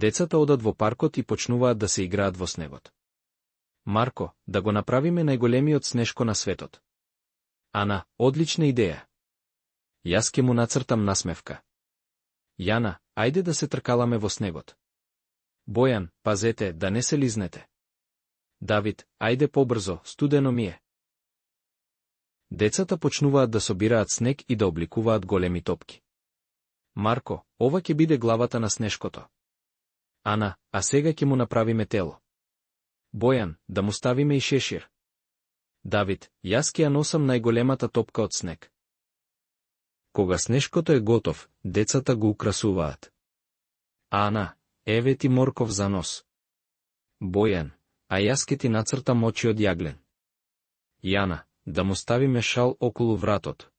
Децата одат во паркот и почнуваат да се играат во снегот. Марко, да го направиме најголемиот снешко на светот. Ана, одлична идеја. Јас ке му нацртам насмевка. Јана, ајде да се тркаламе во снегот. Бојан, пазете, да не се лизнете. Давид, ајде побрзо, студено ми е. Децата почнуваат да собираат снег и да обликуваат големи топки. Марко, ова ќе биде главата на снешкото. Ана, а сега ќе му направиме тело. Бојан, да му ставиме и шешир. Давид, јас ќе ја носам најголемата топка од снег. Кога снешкото е готов, децата го украсуваат. Ана, еве ти морков за нос. Бојан, а јас ке ти нацртам очи од јаглен. Јана, да му ставиме шал околу вратот.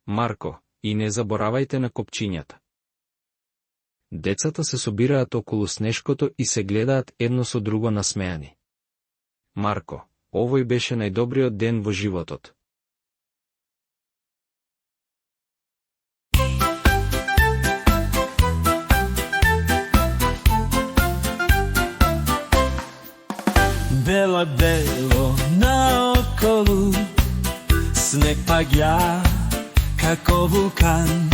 Марко, и не заборавајте на копчињата. Децата се собираат околу снешкото и се гледаат едно со друго насмеани. Марко, овој беше најдобриот ден во животот. Бело наоколу, снег паѓа како вулкан.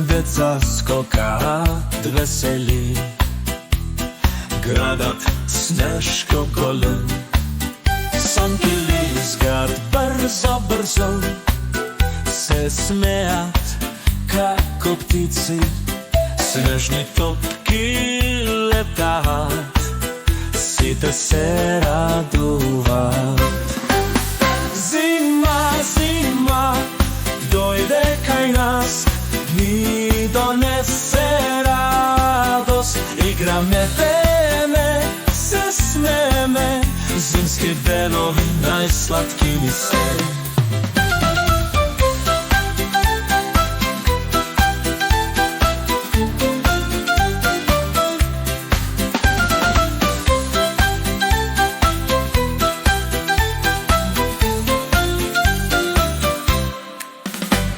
Деца скокаат весели, градот снешко голем. Санки лизгаат брзо, брзо, се смеат како птици. Снежни топки летаат, сите се радуваат. Зима, зима, дојде кај нас, ни донесе радост. Играме, пееме, се смееме, зимски денови најсладки ни се.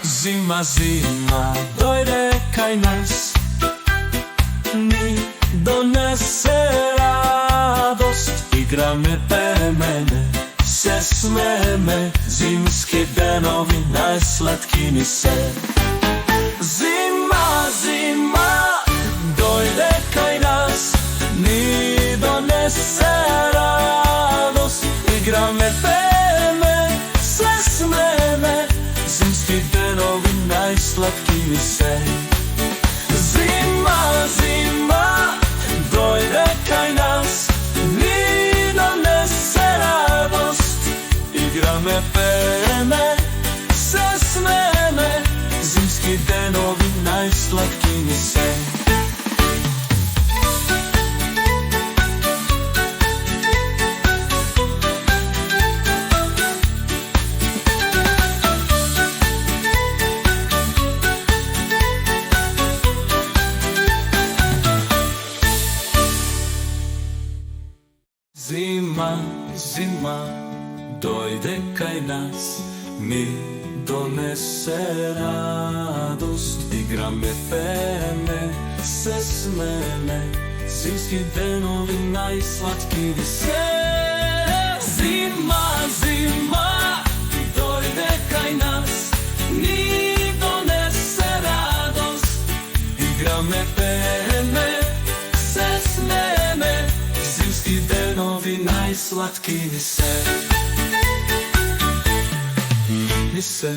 Зима, зима, дојде кај нас, ни донесе радост. Играме, пееме, се смееме, зимски денови најсладки ни се. Зима, зима, дојде кај нас, ни донесе радост. Играме, пееме, се смееме, зимски денови најсладки ни се. Зима, зима, дојде кај нас, ни донесе радост. Играме, пееме, се смееме, зимски денови најсладки ни се. Зима, зима, дојде кај нас, ни донесе радост. Играме, пееме, се смееме, зимски денови најсладки ни се. Зима, зима, дојде кај нас, ни донесе радост. Играме, пееме, се смееме, зимски денови најсладки ни се. Ни се.